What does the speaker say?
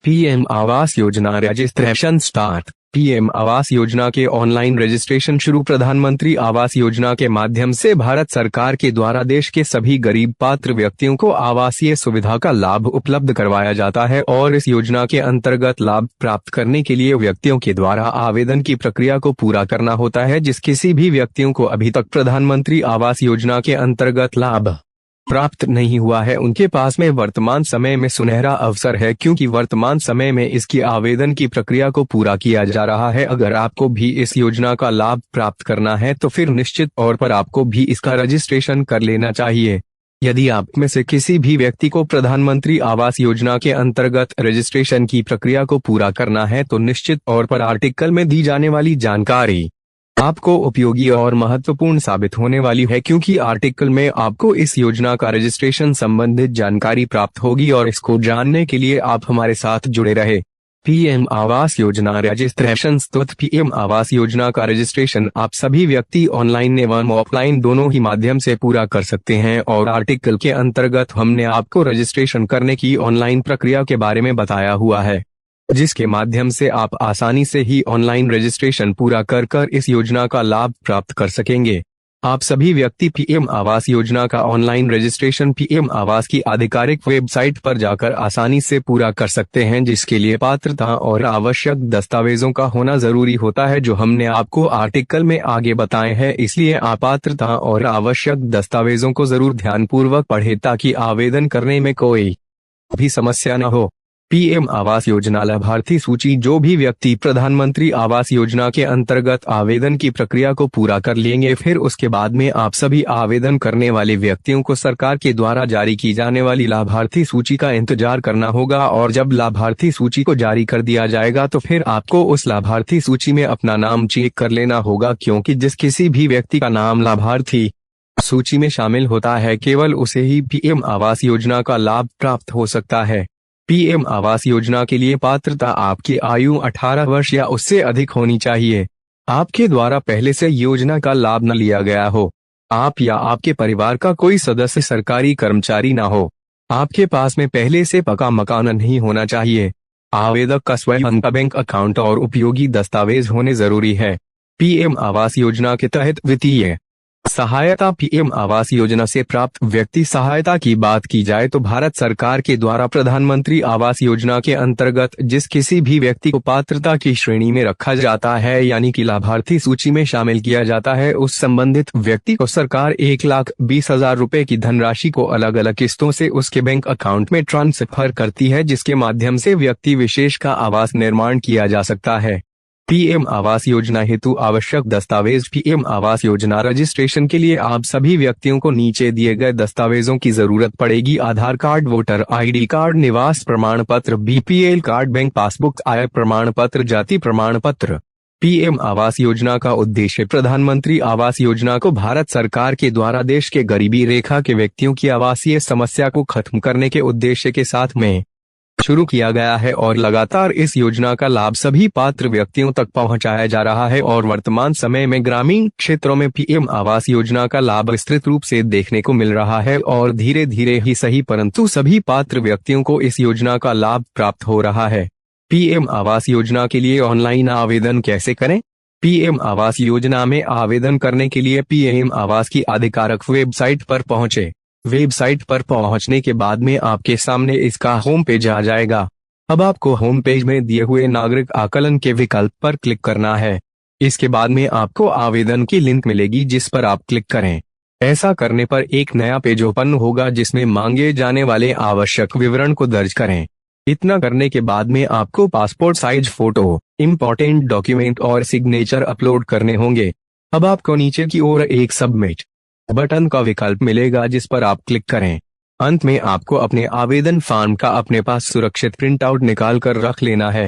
PM Awas Yojana registration start. PM Awas Yojana के online registration शुरू। प्रधानमंत्री आवास योजना के माध्यम से भारत सरकार के द्वारा देश के सभी गरीब पात्र व्यक्तियों को आवासीय सुविधा का लाभ उपलब्ध करवाया जाता है और इस योजना के अंतर्गत लाभ प्राप्त करने के लिए व्यक्तियों के द्वारा आवेदन की प्रक्रिया को पूरा करना होता है। जिस किसी भी व्यक्तियों को अभी तक प्रधानमंत्री आवास योजना के अंतर्गत लाभ प्राप्त नहीं हुआ है, उनके पास में वर्तमान समय में सुनहरा अवसर है, क्योंकि वर्तमान समय में इसकी आवेदन की प्रक्रिया को पूरा किया जा रहा है। अगर आपको भी इस योजना का लाभ प्राप्त करना है तो फिर निश्चित तौर पर आपको भी इसका रजिस्ट्रेशन कर लेना चाहिए। यदि आप में से किसी भी व्यक्ति को प्रधानमंत्री आवास योजना के अंतर्गत रजिस्ट्रेशन की प्रक्रिया को पूरा करना है तो निश्चित तौर पर आर्टिकल में दी जाने वाली जानकारी आपको उपयोगी और महत्वपूर्ण साबित होने वाली है, क्योंकि आर्टिकल में आपको इस योजना का रजिस्ट्रेशन संबंधित जानकारी प्राप्त होगी और इसको जानने के लिए आप हमारे साथ जुड़े रहे। PM Awas Yojana registration स्तुत। PM Awas Yojana का रजिस्ट्रेशन आप सभी व्यक्ति ऑनलाइन एवं ऑफलाइन दोनों ही माध्यम से पूरा कर सकते हैं और आर्टिकल के अंतर्गत हमने आपको रजिस्ट्रेशन करने की ऑनलाइन प्रक्रिया के बारे में बताया हुआ है, जिसके माध्यम से आप आसानी से ही ऑनलाइन रजिस्ट्रेशन पूरा कर इस योजना का लाभ प्राप्त कर सकेंगे। आप सभी व्यक्ति पीएम आवास योजना का ऑनलाइन रजिस्ट्रेशन पीएम आवास की आधिकारिक वेबसाइट पर जाकर आसानी से पूरा कर सकते हैं, जिसके लिए पात्रता और आवश्यक दस्तावेजों का होना जरूरी होता है, जो हमने आपको आर्टिकल में आगे बताए हैं। इसलिए आप पात्रता और आवश्यक दस्तावेजों को जरूर ध्यानपूर्वक पढ़ें ताकि आवेदन करने में कोई भी समस्या न हो। पीएम आवास योजना लाभार्थी सूची। जो भी व्यक्ति प्रधानमंत्री आवास योजना के अंतर्गत आवेदन की प्रक्रिया को पूरा कर लेंगे, फिर उसके बाद में आप सभी आवेदन करने वाले व्यक्तियों को सरकार के द्वारा जारी की जाने वाली लाभार्थी सूची का इंतजार करना होगा और जब लाभार्थी सूची को जारी कर दिया जाएगा तो फिर आपको उस लाभार्थी सूची में अपना नाम चेक कर लेना होगा, क्योंकि जिस किसी भी व्यक्ति का नाम लाभार्थी सूची में शामिल होता है केवल उसे ही पीएम आवास योजना का लाभ प्राप्त हो सकता है। पीएम आवास योजना के लिए पात्रता आपकी आयु 18 वर्ष या उससे अधिक होनी चाहिए। आपके द्वारा पहले से योजना का लाभ न लिया गया हो, आप या आपके परिवार का कोई सदस्य सरकारी कर्मचारी ना हो, आपके पास में पहले से पक्का मकान नहीं होना चाहिए, आवेदक का स्वयं का बैंक अकाउंट और उपयोगी दस्तावेज होने जरूरी है। पीएम आवास योजना के तहत वित्तीय सहायता। पीएम आवास योजना से प्राप्त व्यक्ति सहायता की बात की जाए तो भारत सरकार के द्वारा प्रधानमंत्री आवास योजना के अंतर्गत जिस किसी भी व्यक्ति को पात्रता की श्रेणी में रखा जाता है, यानी कि लाभार्थी सूची में शामिल किया जाता है, उस संबंधित व्यक्ति को सरकार 1,20,000 रुपए की धनराशि को अलग अलग किस्तों से उसके बैंक अकाउंट में ट्रांसफर करती है, जिसके माध्यम से व्यक्ति विशेष का आवास निर्माण किया जा सकता है। पीएम आवास योजना हेतु आवश्यक दस्तावेज। पीएम आवास योजना रजिस्ट्रेशन के लिए आप सभी व्यक्तियों को नीचे दिए गए दस्तावेजों की जरूरत पड़ेगी। आधार कार्ड, वोटर आईडी कार्ड, निवास प्रमाण पत्र, बीपीएल कार्ड, बैंक पासबुक, आय प्रमाण पत्र, जाति प्रमाण पत्र। पीएम आवास योजना का उद्देश्य प्रधानमंत्री आवास योजना को भारत सरकार के द्वारा देश के गरीबी रेखा के व्यक्तियों की आवासीय समस्या को खत्म करने के उद्देश्य के साथ में शुरू किया गया है और लगातार इस योजना का लाभ सभी पात्र व्यक्तियों तक पहुंचाया जा रहा है और वर्तमान समय में ग्रामीण क्षेत्रों में पीएम आवास योजना का लाभ विस्तृत रूप से देखने को मिल रहा है और धीरे धीरे ही सही परंतु सभी पात्र व्यक्तियों को इस योजना का लाभ प्राप्त हो रहा है। पीएम आवास योजना के लिए ऑनलाइन आवेदन कैसे करें? पीएम आवास योजना में आवेदन करने के लिए पीएम आवास की आधिकारिक वेबसाइट पर पहुंचे। वेबसाइट पर पहुंचने के बाद में आपके सामने इसका होम पेज आ जाएगा। अब आपको होम पेज में दिए हुए नागरिक आकलन के विकल्प पर क्लिक करना है। इसके बाद में आपको आवेदन की लिंक मिलेगी, जिस पर आप क्लिक करें। ऐसा करने पर एक नया पेज ओपन होगा, जिसमें मांगे जाने वाले आवश्यक विवरण को दर्ज करें। इतना करने के बाद में आपको passport size photo, important document और सिग्नेचर अपलोड करने होंगे। अब आपको नीचे की ओर एक सबमिट बटन का विकल्प मिलेगा, जिस पर आप क्लिक करें। अंत में आपको अपने आवेदन फॉर्म का अपने पास सुरक्षित प्रिंट आउट निकाल कर रख लेना है।